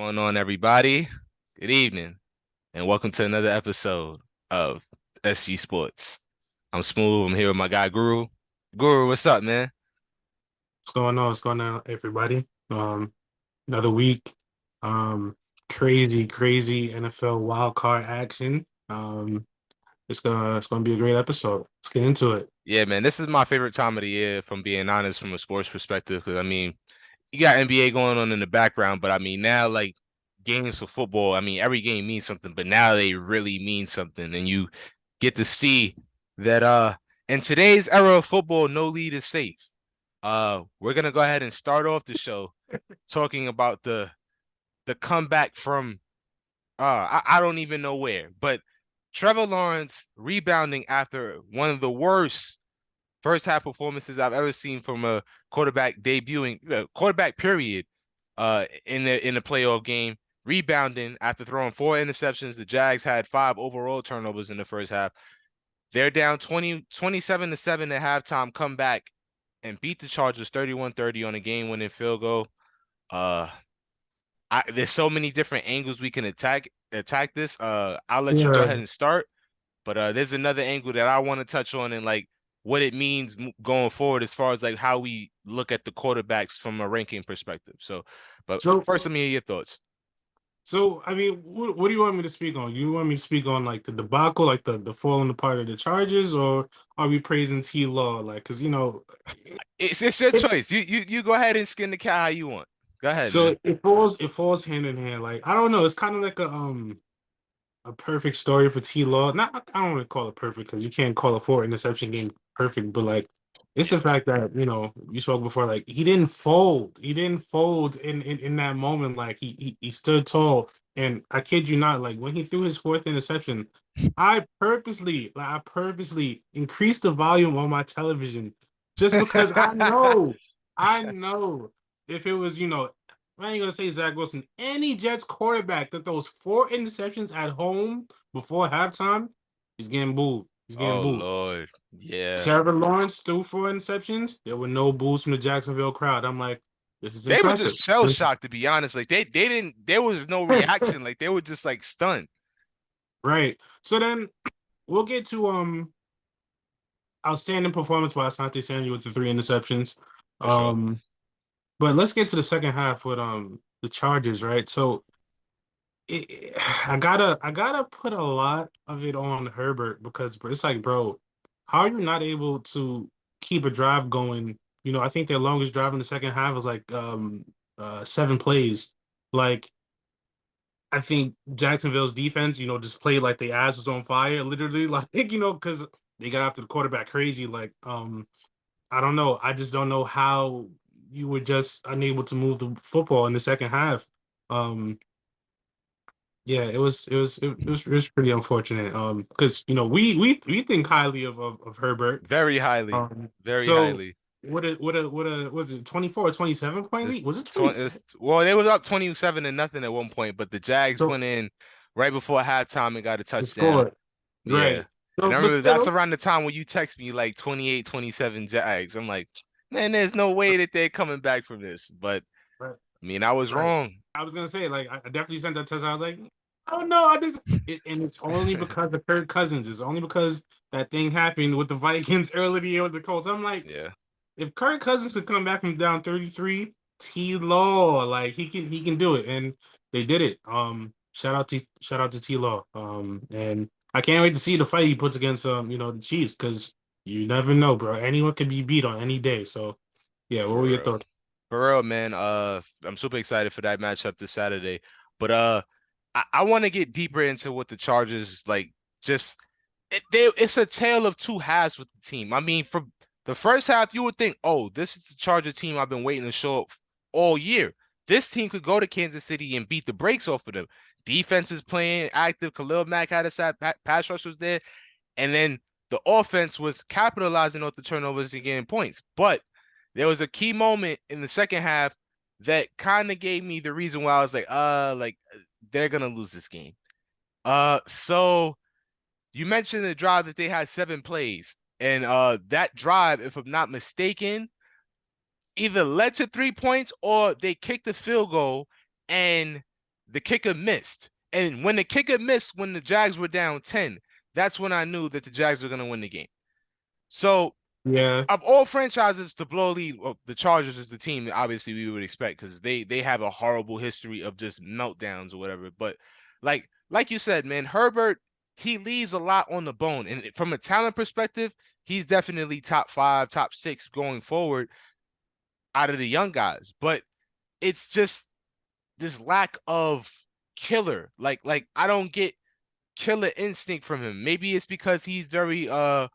going on, everybody? Good evening, and welcome to another episode of SG Sports. I'm Smooth. I'm here with my guy Guru. Guru, what's up, man? What's going on? What's going on, everybody? Another week. Crazy NFL wild card action. It's gonna be a great episode. Let's get into it. Yeah, man, this is my favorite time of the year, if I'm being honest, from a sports perspective. Because you got NBA going on in the background, but now, like games for football, every game means something, but now they really mean something, and you get to see that in today's era of football, no lead is safe. We're gonna go ahead and start off the show talking about the comeback from I don't even know where, but Trevor Lawrence rebounding after one of the worst first half performances I've ever seen from a quarterback debuting quarterback period in the playoff game, rebounding after throwing 4 interceptions. The Jags had 5 overall turnovers in the first half. They're down 27-7 at halftime, come back and beat the Chargers 31-30 on a game-winning field goal. Uh there's so many different angles we can attack this. I'll let you go ahead Yeah. and start, but there's another angle that I want to touch on, and like what it means going forward as far as like how we look at the quarterbacks from a ranking perspective. So, but So, first, let me hear your thoughts. what do you want me to speak on? You want me to speak on like the debacle, like the falling apart of the Chargers, or are we praising T Law? Like, because It's your it, choice. You go ahead and skin the cat how you want. Go ahead, man. it falls hand in hand. Like, I don't know. It's kind of like a perfect story for T Law. Not, I don't want to call it perfect because you can't call a 4 interception game perfect, but like it's the fact that you spoke before. Like he didn't fold. He didn't fold in that moment. Like he stood tall. And I kid you not, like when he threw his fourth interception, I purposely increased the volume on my television just because I know if it was I ain't gonna say Zach Wilson. Any Jets quarterback that throws 4 interceptions at home before halftime, he's getting booed. He's getting Oh booed. Lord, yeah. Trevor Lawrence threw 4 interceptions. There were no boos from the Jacksonville crowd. I'm like, this is They were impressive. just shell shocked, to be honest. Like they didn't. There was no reaction. Like they were just like stunned. Right. So then we'll get to outstanding performance by Asante Samuel with the 3 interceptions. For sure. Um, but let's get to the second half with the Chargers, right? So I gotta put a lot of it on Herbert because it's like, bro, how are you not able to keep a drive going? I think their longest drive in the second half was like 7 plays. Like I think Jacksonville's defense, just played like the ass was on fire, literally, like because they got after the quarterback crazy. Like I don't know, I just don't know how you were just unable to move the football in the second half. Um, Yeah, it was pretty unfortunate. Because we think highly of Herbert. Very highly. Very So highly. what a was it 24 or 27 point This lead? Was it 20, 27? well, they was up 27-0 at one point, but the Jags So went in right before halftime and got a the touchdown. score, Yeah. right? And So I but remember that's still, around the time when you text me like 28-27 Jags. I'm like, man, there's no way that they're coming back from this. But right, I was right. wrong. I was gonna say like I definitely sent that test. I was like, oh no, and it's only because of Kirk Cousins. It's only because that thing happened with the Vikings early in the year with the Colts. I'm like, Yeah. if Kirk Cousins could come back from down 33, T Law, like he can do it. And they did it. Shout out to T Law. And I can't wait to see the fight he puts against the Chiefs because you never know, bro. Anyone can be beat on any day. So yeah, what were For your real. thoughts? For real, man. I'm super excited for that matchup this Saturday. But I want to get deeper into what the Chargers like. Just it's a tale of two halves with the team. For the first half, you would think, oh, this is the Charger team I've been waiting to show up all year. This team could go to Kansas City and beat the brakes off of them. Defense is playing active. Khalil Mack had a side, pass rush was there, and then the offense was capitalizing off the turnovers and getting points. But there was a key moment in the second half that kind of gave me the reason why I was like they're gonna lose this game. So you mentioned the drive that they had 7 plays, and that drive, if I'm not mistaken, either led to 3 points or they kicked the field goal, and the kicker missed. And when the kicker missed, when the Jags were down 10, that's when I knew that the Jags were going to win the game. So, Yeah. of all franchises to blow a lead, well, the Chargers is the team that obviously we would expect because they have a horrible history of just meltdowns or whatever. But like you said, man, Herbert, he leaves a lot on the bone. And from a talent perspective, he's definitely top 5, top 6 going forward out of the young guys. But it's just this lack of killer. Like I don't get killer instinct from him. Maybe it's because he's very I'm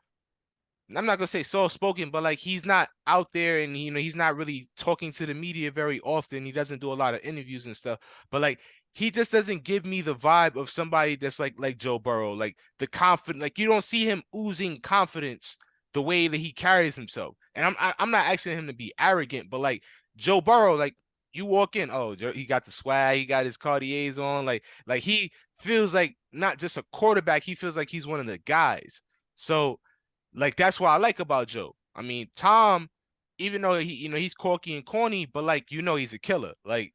not gonna say soft spoken, but like he's not out there and he's not really talking to the media very often. He doesn't do a lot of interviews and stuff. But like he just doesn't give me the vibe of somebody that's like Joe Burrow, like the confident, like you don't see him oozing confidence the way that he carries himself. And I'm not asking him to be arrogant, but like Joe Burrow, like you walk in, oh, he got the swag, he got his Cartiers on, like he feels like not just a quarterback, he feels like he's one of the guys. So like that's what I like about Joe. I mean, Tom, even though he's corky and corny, but like he's a killer. Like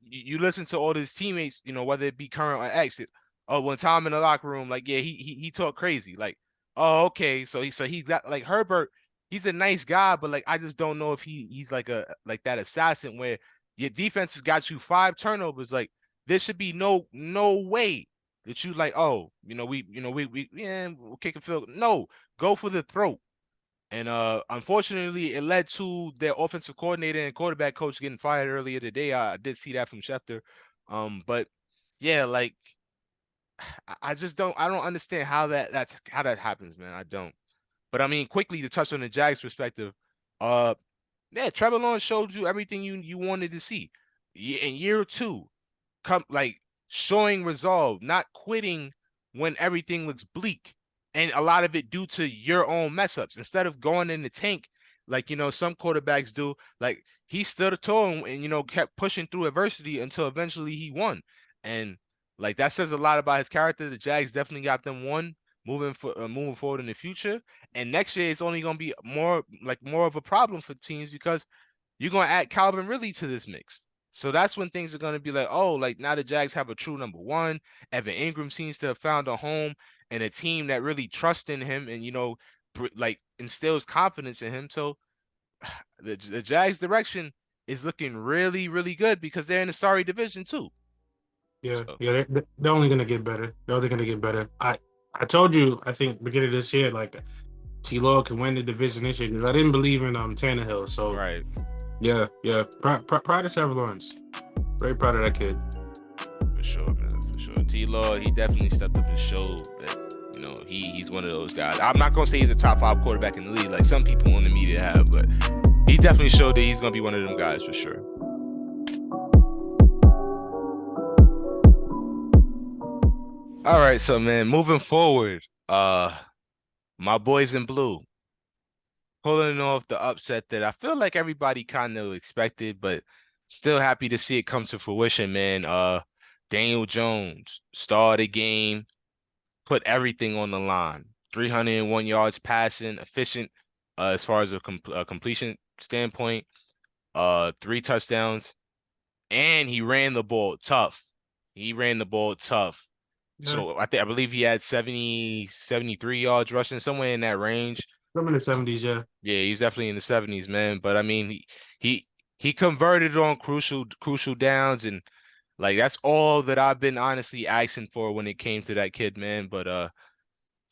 you listen to all his teammates, whether it be current or exit. Oh, when Tom in the locker room, like yeah, he talk crazy. Like, oh, okay, so he got like Herbert. He's a nice guy, but like I just don't know if he's like that assassin where your defense has got you 5 turnovers. Like there should be no way that you like, oh, we'll kick a field. No, go for the throat. And unfortunately, it led to their offensive coordinator and quarterback coach getting fired earlier today. I did see that from Schefter. But yeah, like I just I don't understand how that happens, man. I don't. But I mean, quickly to touch on the Jags perspective, uh, yeah, Trevor Lawrence showed you everything you wanted to see. In year 2, come like showing resolve, not quitting when everything looks bleak, and a lot of it due to your own mess ups. Instead of going in the tank like some quarterbacks do, like he stood tall and kept pushing through adversity until eventually he won. And like that says a lot about his character. The Jags definitely got them one moving forward in the future. And next year it's only going to be more of a problem for teams because you're going to add Calvin Ridley to this mix. So that's when things are going to be like, oh, like now the Jags have a true number one. Evan Ingram seems to have found a home and a team that really trusts in him and, like instills confidence in him. So the Jags direction is looking really, really good because they're in the sorry division too. Yeah, So yeah, they're only gonna get better. They're only gonna get better. I told you, I think beginning of this year, like T-Law can win the division this year because I didn't believe in Tannehill. So right. yeah, yeah. Proud of Trevor Lawrence. Very proud of that kid. For sure, man. For sure. T-Law, he definitely stepped up and showed that, he's one of those guys. I'm not gonna say he's a top 5 quarterback in the league like some people in the media have, but he definitely showed that he's gonna be one of them guys for sure. All right, so man, moving forward, my boys in blue pulling off the upset that I feel like everybody kind of expected, but still happy to see it come to fruition, man. Daniel Jones started the game, put everything on the line. 301 yards passing, efficient as far as a completion standpoint. 3 touchdowns, and he ran the ball tough. He ran the ball tough. Yeah. So I believe he had 73 yards rushing, somewhere in that range. I'm in the 70s, yeah. Yeah, he's definitely in the 70s, man. But I mean, he converted on crucial downs, and like that's all that I've been honestly asking for when it came to that kid, man. But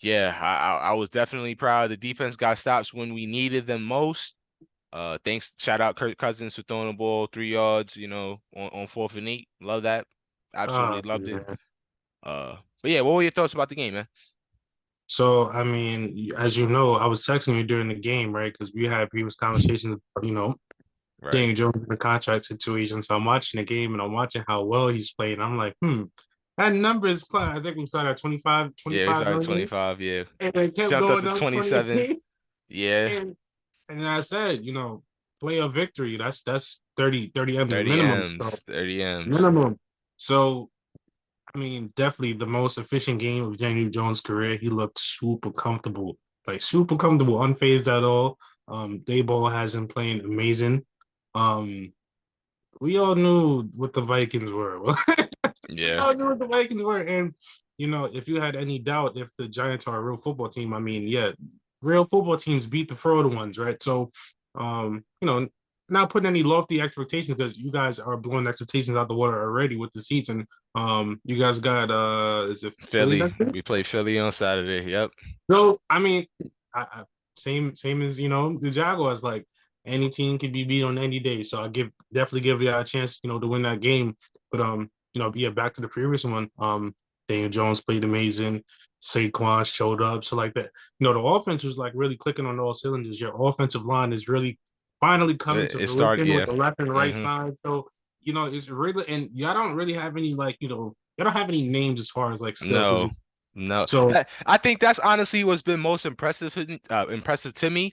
yeah, I was definitely proud. The defense got stops when we needed them most. Thanks, shout out Kirk Cousins for throwing the ball 3 yards, on 4th and 8. Love that. Absolutely loved it. Yeah. But yeah, what were your thoughts about the game, man? So, I mean, as you know, I was texting you during the game, right? Because we had previous conversations about, Right. Daniel Jones in the contract situation. So I'm watching the game and I'm watching how well he's playing. I'm like, that number is clear. I think we started at 25, Yeah, we started million, 25, yeah. and it kept Jumped up going to up 27. Yeah. And I said, play of victory. That's 30 M's 30 minimum. M's. So, 30 M's. minimum. So I mean, definitely the most efficient game of Daniel Jones' career. He looked super comfortable, unfazed at all. Dayball has him playing amazing. We all knew what the Vikings were. That's Yeah. how good the Vikings were. And if you had any doubt if the Giants are a real football team, I mean, yeah, real football teams beat the fraud ones, right? So, not putting any lofty expectations because you guys are blowing expectations out the water already with the seats. And you guys got is it Philly Philly. next week? We play Philly on Saturday. Yep. So I mean, same as the Jaguars. Like any team can be beat on any day. So I definitely give you a chance, to win that game. But yeah, back to the previous one. Daniel Jones played amazing. Saquon showed up. So like that, the offense was like really clicking on all cylinders. Your offensive line is really finally coming to It started, fruition with yeah. the left and right Hmm. side. So it's really, and y'all don't really have any like y'all don't have any names as far as like skill No, position. no. So I think that's honestly what's been most impressive to me.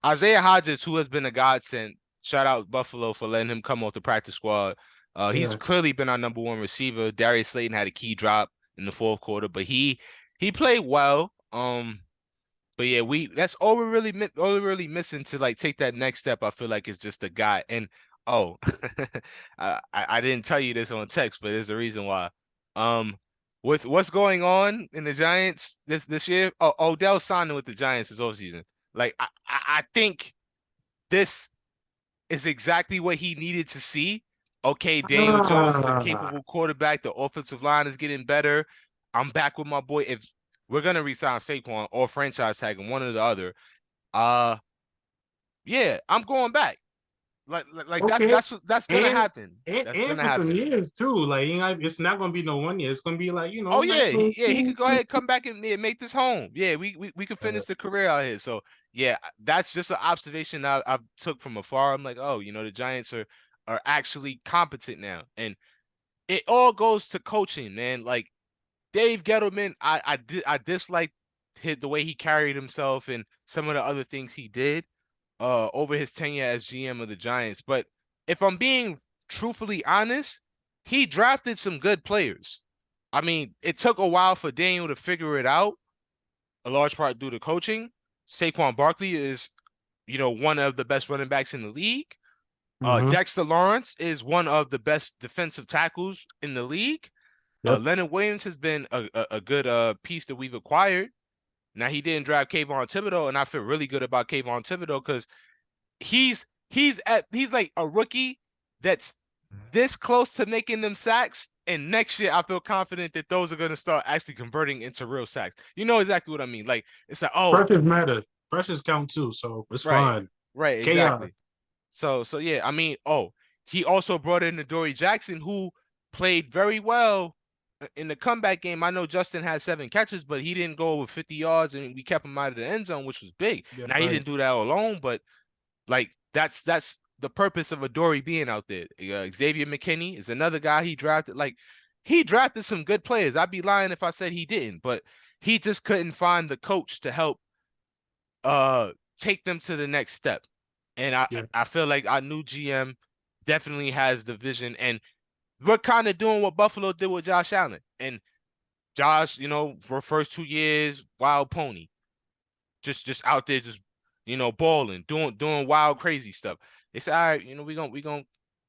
Isaiah Hodgins, who has been a godsend. Shout out Buffalo for letting him come off the practice squad. He's yeah. clearly been our number one receiver. Darius Slayton had a key drop in the fourth quarter, but he played well. But yeah, we that's all we're really missing to like take that next step. I feel like is just a guy. And oh, I didn't tell you this on text, but there's a reason why. Um, with what's going on in the Giants this year, oh, Odell signing with the Giants this offseason. Like I think this is exactly what he needed to see. Okay, Daniel Jones is a Ah, capable quarterback. The offensive line is getting better. I'm back with my boy. If we're gonna resign Saquon or franchise tag him, one or the other, uh, yeah, I'm going back. Like okay. that's gonna And happen. and That's and gonna for some happen. years too. Like it's not gonna be no 1 year. It's gonna be like, Oh nice little he two, could go three. ahead and come back and yeah, make this home. Yeah, we could Uh, finish the career out here. So yeah, that's just an observation I took from afar. I'm like, oh, the Giants are actually competent now, and it all goes to coaching, man. Like Dave Gettleman, I disliked the way he carried himself and some of the other things he did over his tenure as GM of the Giants. But if I'm being truthfully honest, he drafted some good players. I mean, it took a while for Daniel to figure it out, a large part due to coaching. Saquon Barkley is, one of the best running backs in the league. mhm. Dexter Lawrence is one of the best defensive tackles in the league. Yep. Leonard Williams has been a good piece that we've acquired. Now he didn't draft Kayvon Thibodeau, and I feel really good about Kayvon Thibodeau because he's like a rookie that's this close to making them sacks. And next year, I feel confident that those are going to start actually converting into real sacks. You know exactly what I mean. Like it's like, oh, Pressures matter. Pressures count too, so it's right, fine. right, Chaos. exactly. So yeah, I mean, oh, he also brought in Adoree Jackson, who played very well in the comeback game. I know Justin had 7 catches, but he didn't go over 50 yards, and we kept him out of the end zone, which was big. Yeah, Now he right. didn't do that alone, but like that's the purpose of Adoree being out there. Xavier McKinney is another guy he drafted. Like he drafted some good players. I'd be lying if I said he didn't, but he just couldn't find the coach to help take them to the next step. And I Yeah. I feel like our new GM definitely has the vision, and we're kind of doing what Buffalo did with Josh Allen. And Josh, for first 2 years, wild pony, just out there, just balling, doing wild, crazy stuff. They said, all right, we gonna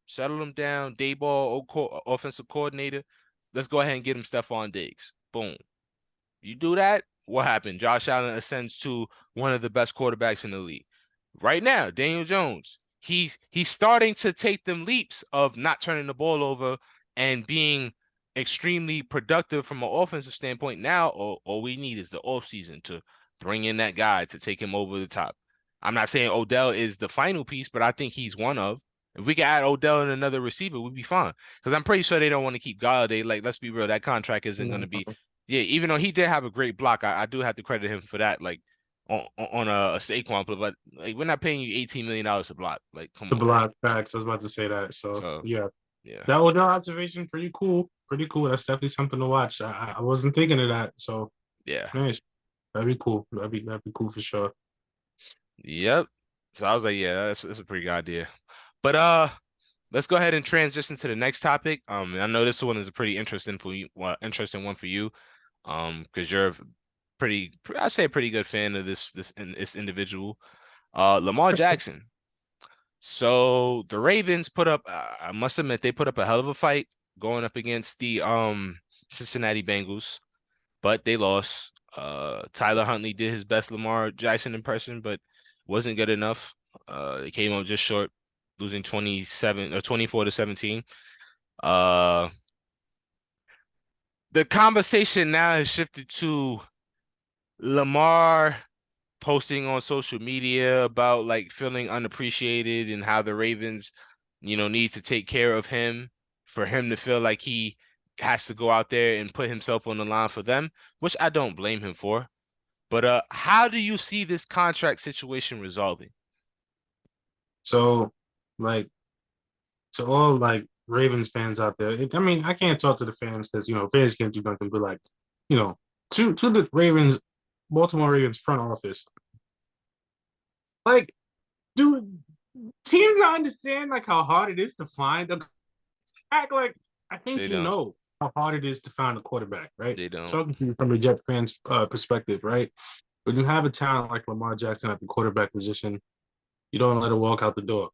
settle him down. Dayball, offensive coordinator. Let's go ahead and get him Stephon Diggs. Boom. You do that, what happened? Josh Allen ascends to one of the best quarterbacks in the league. Right now, Daniel Jones, he's starting to take them leaps of not turning the ball over and being extremely productive from an offensive standpoint. Now, all we need is the offseason to bring in that guy to take him over the top. I'm not saying Odell is the final piece, but I think he's one of. If we could add Odell and another receiver, we'd be fine. Because I'm pretty sure they don't want to keep Golladay. Like, let's be real, that contract isn't going to be. Yeah, even though he did have a great block, I do have to credit him for that. Like on a Saquon play, but like we're not paying you $18 million to block. Like, come The on, man. block facts. I was about to say that. So So yeah. yeah, That Odell observation, pretty cool. Pretty cool. That's definitely something to watch. I wasn't thinking of that. So yeah, nice. That'd be cool. That'd be cool for sure. yep. So I was like, yeah, that's a pretty good idea. But let's go ahead and transition to the next topic. I know this one is a pretty interesting for you, interesting one for you. Because you're I say a pretty good fan of this individual. Lamar Jackson. So the Ravens put up, I must admit, they put up a hell of a fight going up against the Cincinnati Bengals, but they lost. Tyler Huntley did his best Lamar Jackson impression, but wasn't good enough. They came up just short, losing 27 or 24 to 17. Uh, the conversation now has shifted to Lamar posting on social media about like feeling unappreciated and how the Ravens, need to take care of him for him to feel like he has to go out there and put himself on the line for them, which I don't blame him for. But how do you see this contract situation resolving? So, like, to all like Ravens fans out there, I mean, I can't talk to the fans because fans can't do nothing but like, you know, to the Ravens, Baltimore Ravens front office, like, do teams understand like how hard it is to find a act like I think They you don't. know how hard it is to find a quarterback, right? They don't. Talking to you from a Jet fans perspective, right? When you have a talent like Lamar Jackson at the quarterback position, you don't let it walk out the door.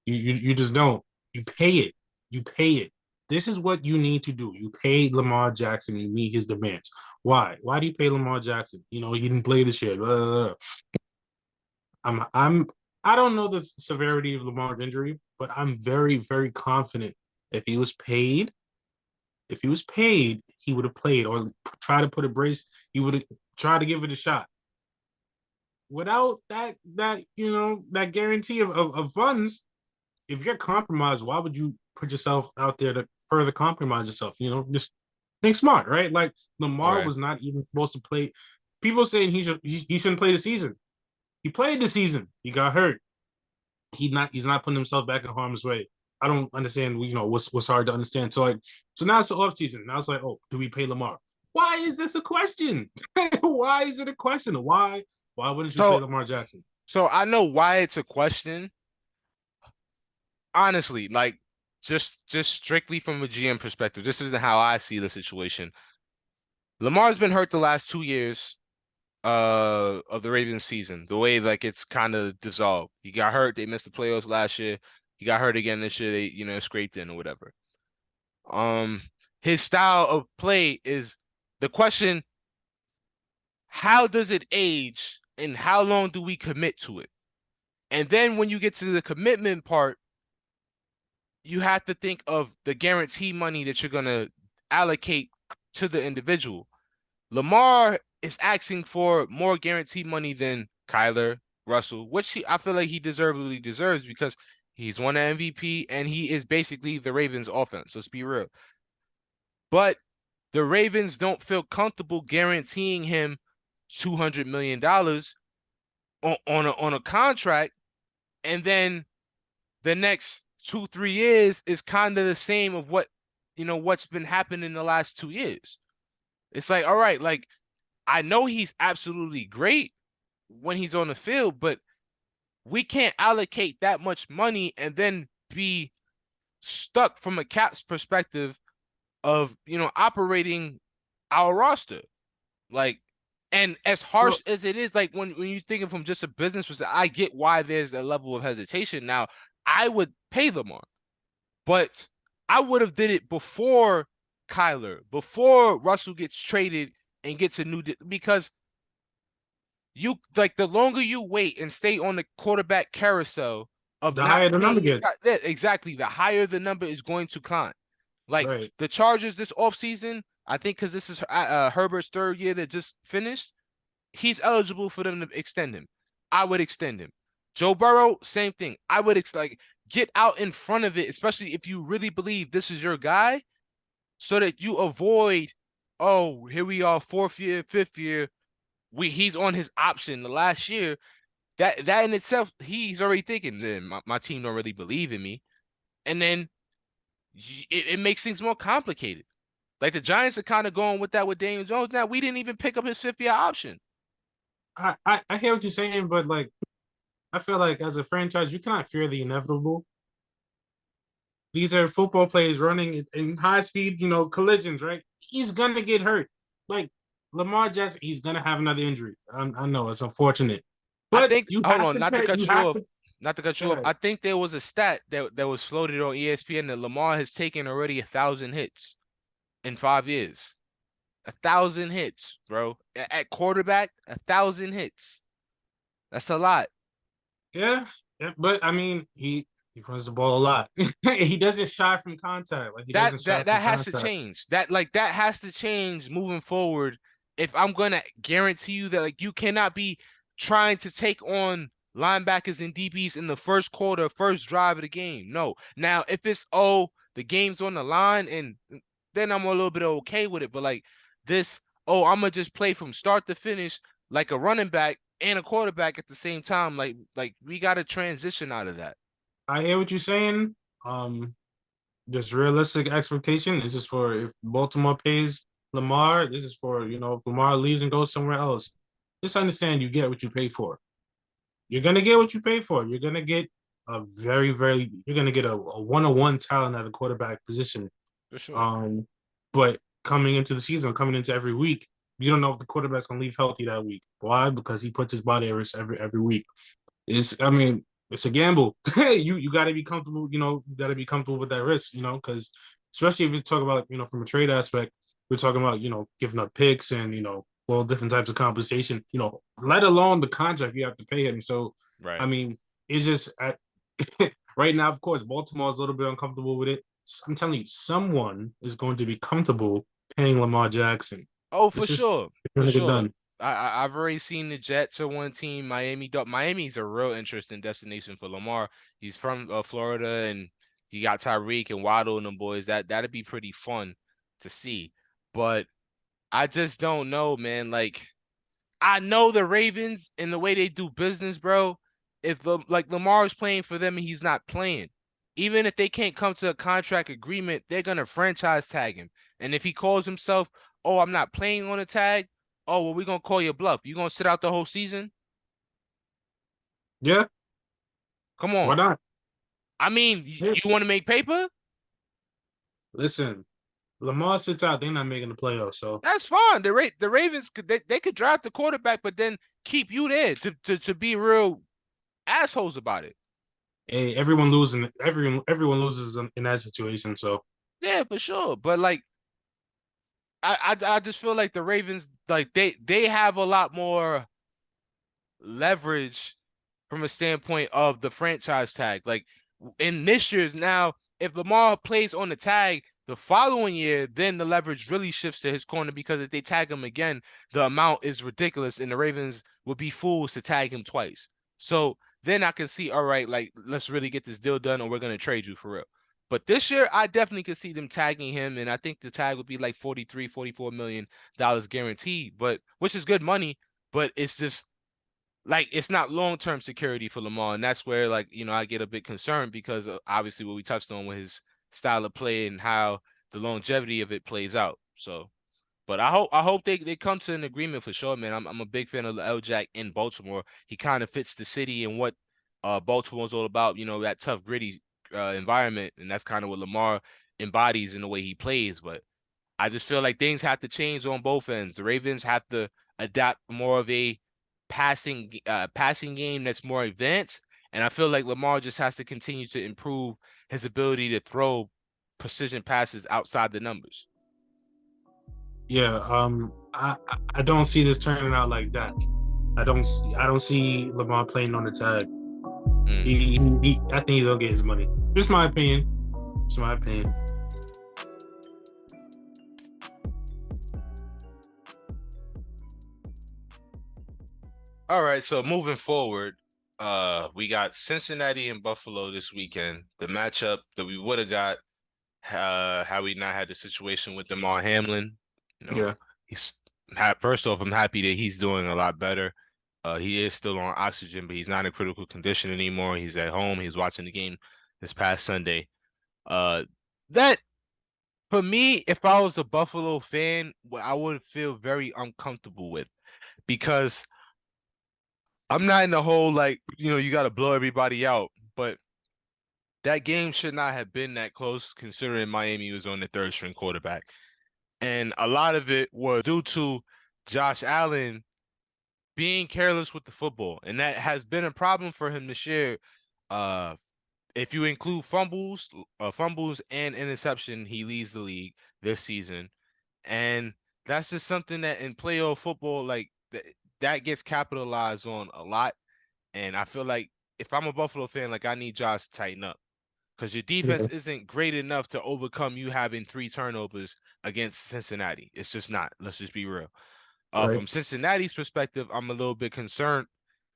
You just don't. You pay it. You pay it. This is what you need to do. You pay Lamar Jackson. You meet his demands. Why? Why do you pay Lamar Jackson? He didn't play this year. Blah, blah, blah. I'm I don't know the severity of Lamar's injury, but I'm very, very confident if he was paid, he would have played or try to put a brace, he would have tried to give it a shot. Without that guarantee of funds, if you're compromised, why would you put yourself out there to further compromise yourself? Just think smart, right? Like Lamar Right. was not even supposed to play. People saying he shouldn't play the season. He played the season. He got hurt. He's not putting himself back in harm's way. I don't understand. What's hard to understand. So now it's the off season. Now it's like, oh, do we pay Lamar? Why is this a question? Why is it a question? Why wouldn't you play So, Lamar Jackson? so I know why it's a question. Honestly, like just strictly from a GM perspective, this isn't how I see the situation. Lamar's been hurt the last 2 years of the Ravens season. The way like it's kind of dissolved. He got hurt. They missed the playoffs last year. He got hurt again this year. They scraped in or whatever. Um, his style of play is the question. How does it age, and how long do we commit to it? And then when you get to the commitment part, you have to think of the guarantee money that you're gonna allocate to the individual. Lamar is asking for more guaranteed money than Kyler, Russell, which I feel like he deservedly deserves because he's won an MVP and he is basically the Ravens offense. Let's be real. But the Ravens don't feel comfortable guaranteeing him $200 million on a contract, and then the next 2-3 years is kind of the same of what's been happening the last 2 years. It's like, all right, like I know he's absolutely great when he's on the field, but we can't allocate that much money and then be stuck from a cap's perspective of operating our roster. Like, and as Well, harsh as it is, like when you think of from just a business perspective, I get why there's a level of hesitation. Now, I would pay Lamar, but I would have did it before Kyler, before Russell gets traded and gets a new because you like the longer you wait and stay on the quarterback carousel of the not higher the paying number your gets, guy, exactly the higher the number is going to climb. Like right? the Chargers this offseason, I think because this is Herbert's third year that just finished, he's eligible for them to extend him. I would extend him. Joe Burrow, same thing. I would like get out in front of it, especially if you really believe this is your guy, so that you avoid, oh, here we are, fourth year, fifth year. He's on his option the last year. That in itself, he's already thinking, then my team don't really believe in me. And then it makes things more complicated. Like the Giants are kind of going with that with Daniel Jones. Now we didn't even pick up his fifth year option. I hear what you're saying, but like I feel like as a franchise, you cannot fear the inevitable. These are football players running in high speed, collisions, right? He's gonna get hurt. Like Lamar Jackson, he's gonna have another injury. I know it's unfortunate, I but think, you hold have on, to not to pay. cut you off. not to cut you off, Yeah, I think there was a stat that was floated on ESPN that Lamar has taken already 1,000 hits in 5 years. 1,000 hits, bro. At quarterback, 1,000 hits. That's a lot. yeah, yeah. But I mean, he runs the ball a lot. He doesn't shy from contact. Like he That doesn't shy that from that has to contact. change. That has to change moving forward. If I'm gonna guarantee you that like you cannot be trying to take on linebackers and DBs in the first quarter, first drive of the game. No. Now, if it's the game's on the line, and then I'm a little bit okay with it. But like this, I'm gonna just play from start to finish like a running back and a quarterback at the same time. Like we gotta transition out of that. I hear what you're saying. Um, just realistic expectation. This is for if Baltimore pays Lamar. This is for if Lamar leaves and goes somewhere else. Just understand you get what you pay for. You're gonna get what you pay for. You're gonna get a very, very. You're gonna get a one-on-one talent at the quarterback position. For sure. Um, but coming into the season, coming into every week, you don't know if the quarterback's gonna leave healthy that week. Why? Because he puts his body at risk every week. I mean, it's a gamble. You got to be comfortable. You got to be comfortable with that risk. Because especially if you talk about from a trade aspect, we're talking about giving up picks and all different types of compensation. Let alone the contract you have to pay him. So I Right. mean, it's just right now. Of course, Baltimore is a little bit uncomfortable with it. I'm telling you, someone is going to be comfortable paying Lamar Jackson. Oh, It's for just sure, for going to get sure. done. I've already seen the Jets are one team. Miami's a real interesting destination for Lamar. He's from Florida, and you got Tyreek and Waddle and them boys. That'd be pretty fun to see. But I just don't know, man. Like I know the Ravens and the way they do business, bro. If Lamar is playing for them and he's not playing, even if they can't come to a contract agreement, they're gonna franchise tag him. And if he calls himself, "Oh, I'm not playing on a tag," oh well, we're gonna call you bluff. You gonna sit out the whole season? Yeah, Come why on. not? I mean, Yeah. you want to make paper? Listen, Lamar sits out, they're not making the playoffs. So That's fine. The Ravens they could draft the quarterback, but then keep you there to be real assholes about it. hey, everyone loses in that situation. So Yeah, for sure. But like I just feel like the Ravens like they have a lot more leverage from a standpoint of the franchise tag. Like in this year's now, if Lamar plays on the tag the following year, then the leverage really shifts to his corner because if they tag him again, the amount is ridiculous, and the Ravens would be fools to tag him twice. So then I can see, all right, like let's really get this deal done, or we're gonna trade you for real. But this year, I definitely could see them tagging him, and I think the tag would be like 43, $44 million guaranteed, but which is good money, but it's just like it's not long-term security for Lamar, and that's where like I get a bit concerned because obviously what we touched on with his style of play and how the longevity of it plays out. So, but I hope they come to an agreement for sure, man. I'm a big fan of L-Jack in Baltimore. He kind of fits the city and what Baltimore's all about. That tough, gritty environment, and that's kind of what Lamar embodies in the way he plays. But I just feel like things have to change on both ends. The Ravens have to adapt more of a passing game that's more advanced, and I feel like Lamar just has to continue to improve his ability to throw precision passes outside the numbers. yeah, I don't see this turning out like that. I don't see Lamar playing on the tag. Mm. I think he's gonna get his money. Just my opinion. Just my opinion. All right, so moving forward, we got Cincinnati and Buffalo this weekend. The matchup that we would have got had we not had the situation with Damar Hamlin. You know, Yeah. he's first off, I'm happy that he's doing a lot better. He is still on oxygen, but he's not in critical condition anymore. He's at home. He's watching the game this past Sunday. Uh, that for me, if I was a Buffalo fan, what I would feel very uncomfortable with because I'm not in the whole like you got to blow everybody out, but that game should not have been that close considering Miami was on the third string quarterback. And a lot of it was due to Josh Allen being careless with the football. And that has been a problem for him this year Uh, if you include fumbles and interception, he leads the league this season, and that's just something that in playoff football, like that gets capitalized on a lot. And I feel like if I'm a Buffalo fan, like I need Josh to tighten up because your defense Yeah, isn't great enough to overcome you having 3 turnovers against Cincinnati. It's just not. Let's just be real. right. From Cincinnati's perspective, I'm a little bit concerned.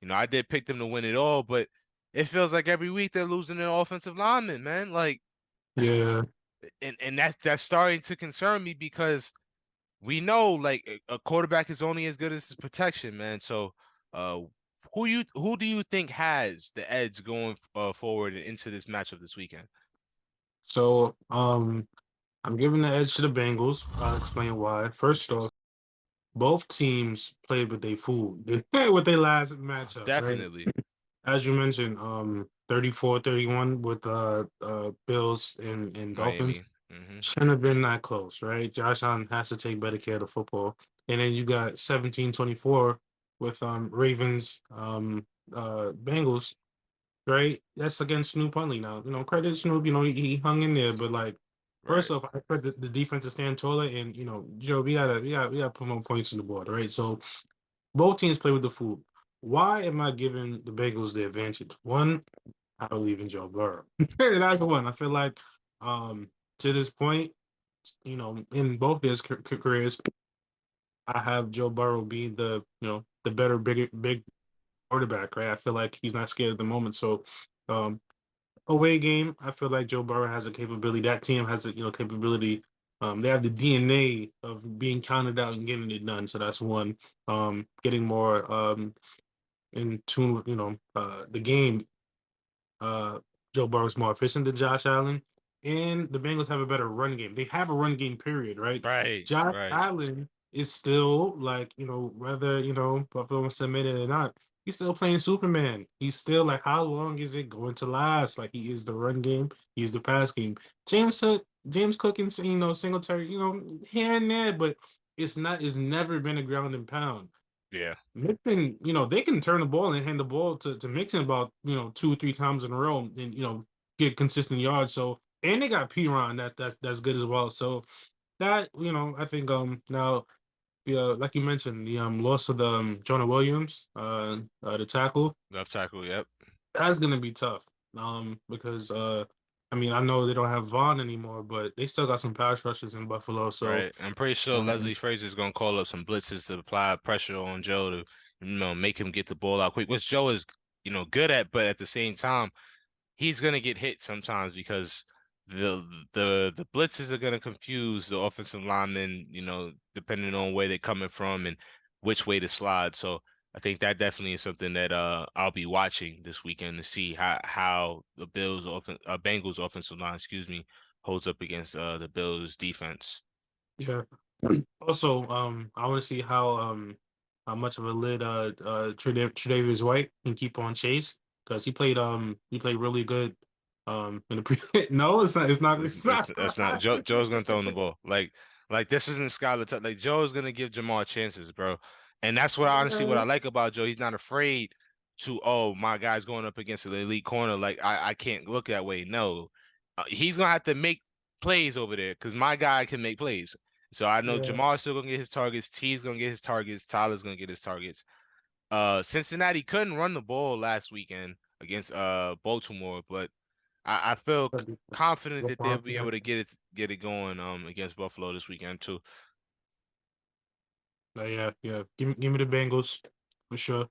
I did pick them to win it all, but it feels like every week they're losing their offensive lineman, man. Like, Yeah. and that's starting to concern me because we know like a quarterback is only as good as his protection, man. So, uh, who do you think has the edge going forward and into this matchup this weekend? So I'm giving the edge to the Bengals. I'll explain why. First off, both teams played with their food with their last matchup, right? Definitely As you mentioned, 34-31 with Bills and Dolphins. Miami. Hmm. Shouldn't have been that close, right? Josh Allen has to take better care of the football. And then you got 17-24 with Ravens Bengals, right? That's against Snoop Huntley now. Credit Snoop, he hung in there, but like first Right. off, I expect the defense to stand taller and Joe, we gotta put more points on the board, right? So both teams play with the food. Why am I giving the Bengals the advantage? One, I believe in Joe Burrow. That's one. I feel like to this point, in both their careers, I have Joe Burrow be the better, big quarterback, right? I feel like he's not scared at the moment. So, um, away game, I feel like Joe Burrow has a capability. That team has a capability. They have the DNA of being counted out and getting it done. So that's one. Getting more in tune with the game. Joe Burrow's more efficient than Josh Allen, and the Bengals have a better run game. They have a run game, period, right? Right. Josh Right. Allen is still like, whether, Buffalo wants to admit it or not, he's still playing Superman. He's still like, how long is it going to last? Like, he is the run game, he's the pass game. James Cook and, Singletary, here and there, but it's never been a ground and pound. Yeah. Mixon, they can turn the ball and hand the ball to Mixon about, 2 or 3 times in a row and, get consistent yards. So, and they got Piron that's good as well. So that, I think now like you mentioned, the loss of the Jonah Williams, the tackle, Left tackle. Yep. that's gonna be tough. Because I mean, I know they don't have Vaughn anymore, but they still got some pass rushers in Buffalo. So Right. I'm pretty sure um Leslie Frazier's gonna call up some blitzes to apply pressure on Joe to, make him get the ball out quick, which Joe is, good at, but at the same time, he's gonna get hit sometimes because the blitzes are gonna confuse the offensive linemen, depending on where they're coming from and which way to slide. So I think that definitely is something that I'll be watching this weekend to see how the Bengals offensive line, excuse me, holds up against the Bills defense. yeah. Also, I want to see how much of a lid Tre'Davious White can keep on Chase because he played really good in the pre. No, it's not. It's, It's it's not. that's not Joe. Joe's gonna throw him the ball. Like this isn't Skylar Like Joe's gonna give Jamar chances, bro. And that's what I like about Joe. He's not afraid to, oh, my guy's going up against an elite corner. Like I can't look that way. No, he's gonna have to make plays over there because my guy can make plays. So I know Yeah, Jamar's still gonna get his targets. T's gonna get his targets. Tyler's gonna get his targets. Cincinnati couldn't run the ball last weekend against Baltimore, but I feel confident that they'll be able to get it going against Buffalo this weekend too. yeah, yeah. Give me the Bengals for sure.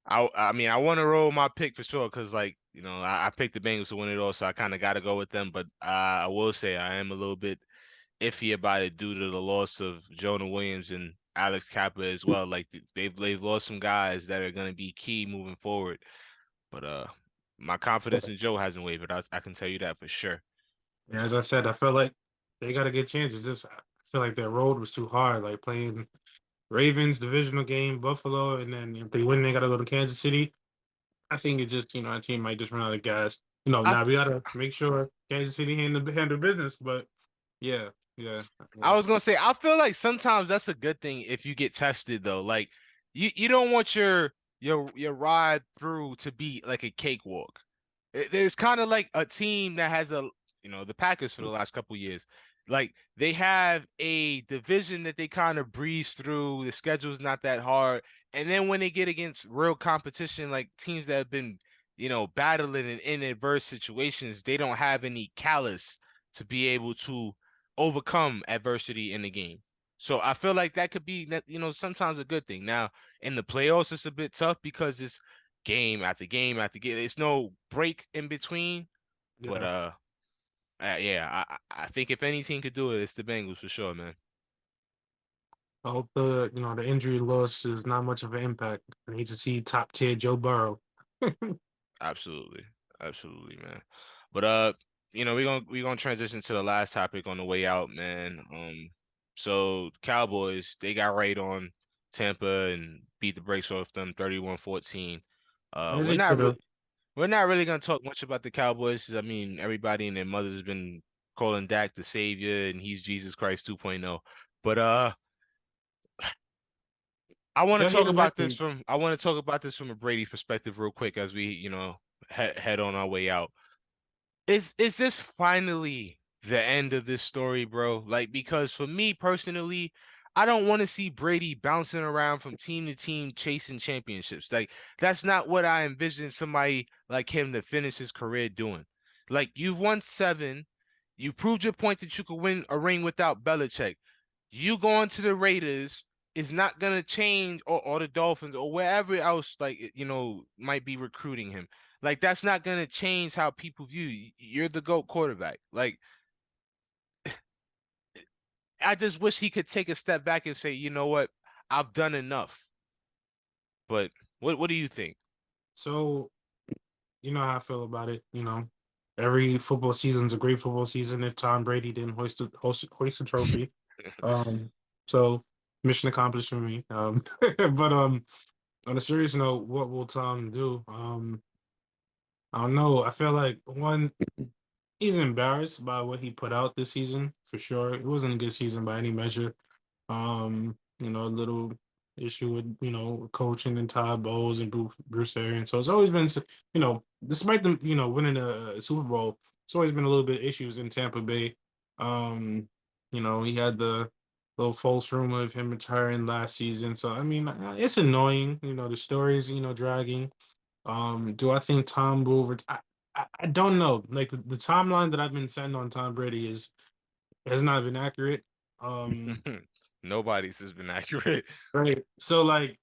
I mean I want to roll my pick for sure because like I picked the Bengals to win it all, so I kind of got to go with them. But I will say I am a little bit iffy about it due to the loss of Jonah Williams and Alex Kappa as well. Like they've lost some guys that are going to be key moving forward. But my confidence in Joe hasn't wavered. I can tell you that for sure. Yeah, as I said, I felt like they got to get chances. Just I feel like their road was too hard. Like playing Ravens divisional game, Buffalo, and then if they win, they got to go to Kansas City. I think it's just our team might just run out of gas. I Now we gotta make sure Kansas City handle business. But yeah, yeah, I yeah, was gonna say, I feel like sometimes that's a good thing if you get tested though. Like you don't want your your ride through to be like a cakewalk. It's kind of like a team that has the Packers for the last couple years. Like they have a division that they kind of breeze through. The schedule's not that hard. And then when they get against real competition, like teams that have been, battling in adverse situations, they don't have any callous to be able to overcome adversity in the game. So I feel like that could be, sometimes a good thing. Now, in the playoffs, it's a bit tough because it's game after game after game. It's no break in between. But Yeah. yeah, I think if any team could do it, it's the Bengals for sure, man. I hope the injury loss is not much of an impact. I need to see top tier Joe Burrow. Absolutely, absolutely, man. But we're gonna transition to the last topic on the way out, man. So Cowboys, they got right on Tampa and beat the brakes off them 31-14. Uh, As we're he not should really have. we're not really gonna talk much about the Cowboys. I mean, everybody and their mothers has been calling Dak the savior and he's Jesus Christ 2.0. But Y'all hearing that thing? I want to talk about this from a Brady perspective real quick as we, head on our way out. Is this finally the end of this story, bro? Like, because for me personally, I don't want to see Brady bouncing around from team to team chasing championships. Like, that's not what I envision somebody like him to finish his career doing. Like, you've won seven, you proved your point that you could win a ring without Belichick. You going to the Raiders is not gonna change, or the Dolphins or wherever else, like, might be recruiting him. Like that's not gonna change how people view you. You're the GOAT quarterback. Like I just wish he could take a step back and say, you know what, I've done enough. But what do you think? So you know how I feel about it. Every football season's a great football season if Tom Brady didn't hoist a trophy. Um, so mission accomplished for me. But on a serious note, what will Tom do? I don't know. I feel like one, he's embarrassed by what he put out this season for sure. It wasn't a good season by any measure. A little issue with coaching and Todd Bowles and Bruce Arians. So it's always been despite them winning a Super Bowl, it's always been a little bit of issues in Tampa Bay. He had the little false rumor of him retiring last season. So I mean, it's annoying. The stories dragging. Do I think Tom will retire? I don't know. Like the timeline that I've been sending on Tom Brady has not been accurate. Um, Nobody's has been accurate. right. So like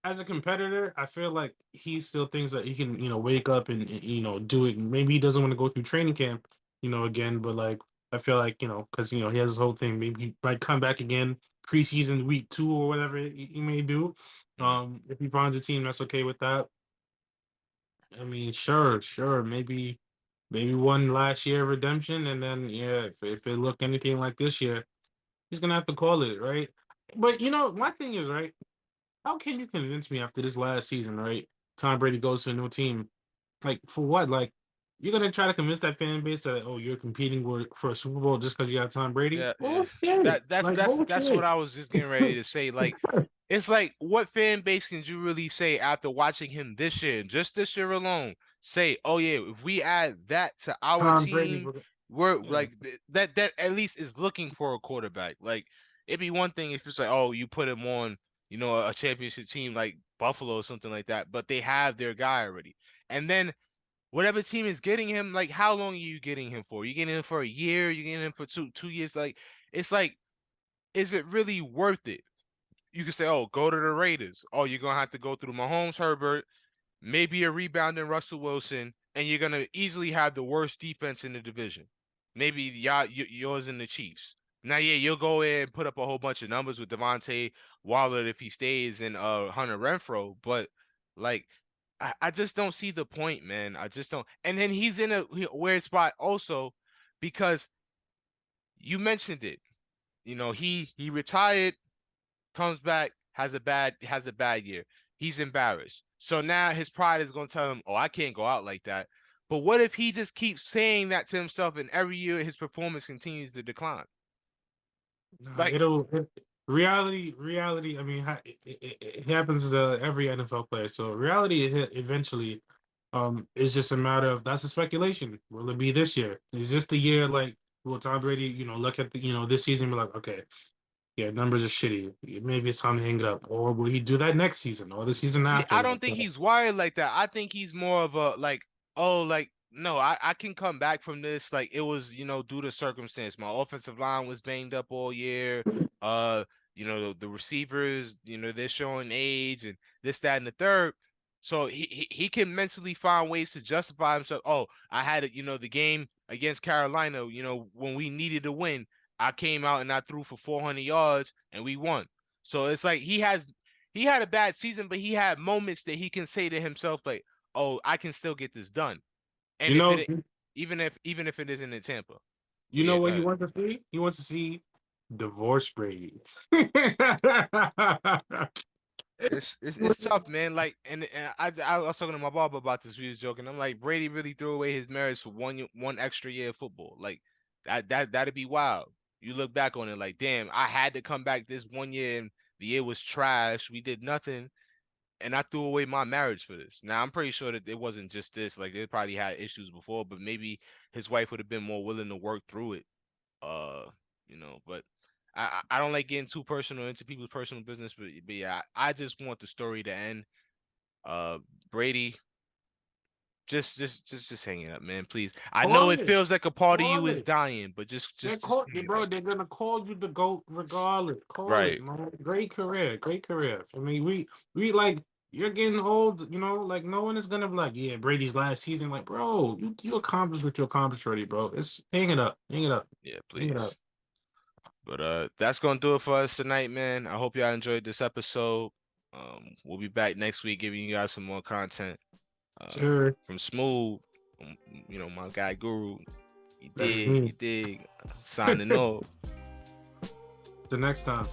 as a competitor, I feel like he still thinks that he can, wake up and do it. Maybe he doesn't want to go through training camp, again, but like I feel like, because he has this whole thing. Maybe he might come back again preseason week 2 or whatever he may do. Mm, If he finds a team that's okay with that. I mean, sure, maybe one last year of redemption, and then yeah, if it looked anything like this year, he's gonna have to call it, right? But my thing is, right, how can you convince me after this last season, right? Tom Brady goes to a new team. Like for what? Like you're gonna try to convince that fan base that you're competing for a Super Bowl just because you got Tom Brady? yeah, Bullshit. that's Like that's that's what bullshit. I was just getting ready to say. Like, it's like, what fan base can you really say after watching him this year, and just this year alone, say, oh yeah, if we add that to our Tom Brady. team, we're Yeah. like that at least is looking for a quarterback. Like it'd be one thing if it's like, oh, you put him on, a championship team like Buffalo or something like that, but they have their guy already. And then whatever team is getting him, like how long are you getting him for? You getting him for a year? You getting him for two years? Like it's like, is it really worth it? You can say, oh, go to the Raiders. Oh, you're gonna have to go through Mahomes, Herbert, maybe a rebounding Russell Wilson, and you're gonna easily have the worst defense in the division. Maybe yours and the Chiefs. Now, yeah, you'll go in and put up a whole bunch of numbers with Devontae Waller if he stays in Hunter Renfro, but like I just don't see the point, man. I just don't. And then he's in a weird spot also because you mentioned it. He retired, comes back, has a bad year. He's embarrassed. So now his pride is going to tell him, "Oh, I can't go out like that." But what if he just keeps saying that to himself, and every year his performance continues to decline? Nah, Like, reality. I mean, it happens to every NFL player. So reality eventually, is just a matter of that's a speculation. Will it be this year? Is this the year? Like, will Tom Brady, look at the, this season and be like, okay, yeah, numbers are shitty. Maybe it's time to hang it up. Or will he do that next season or the season See, after? I Like, don't think he's wired like that. I think he's more of a like, oh, like, no, I can come back from this. Like it was, due to circumstance. My offensive line was banged up all year. Uh, the receivers, they're showing age and this, that, and the third. So he can mentally find ways to justify himself. Oh, I had it, the game against Carolina, when we needed to win, I came out and I threw for 400 yards and we won. So it's like he had a bad season, but he had moments that he can say to himself, like, "Oh, I can still get this done." And you if know, it, even if it isn't in Tampa, you but know yeah, go what he ahead. wants to see? He wants to see divorce Brady. It's tough, man. Like, and I was talking to my barber about this. We was joking. I'm like, Brady really threw away his marriage for one extra year of football. Like that'd be wild. You look back on it, like, damn, I had to come back this one year, and the year was trash. We did nothing, and I threw away my marriage for this. Now I'm pretty sure that it wasn't just this. Like they probably had issues before, but maybe his wife would have been more willing to work through it. Uh, but I don't like getting too personal into people's personal business, but yeah, I just want the story to end. Uh, Brady, just hang it up, man, please. I know Call it it. feels like a part of you Call is it. dying, but just hang it Bro. up. They're gonna call you the GOAT regardless. Call it, Right. man. Great career, great career. I mean, we like you're getting old. Like no one is gonna be like, yeah, Brady's last season. Like, bro, you accomplished what you accomplished already, bro. It's hang it up, hang it up, Yeah, hang it up. please. But that's gonna do it for us tonight, man. I hope y'all enjoyed this episode. We'll be back next week giving you guys some more content. Sure, From Smooth, my guy Guru. that is You me. dig. Signing off. The next time.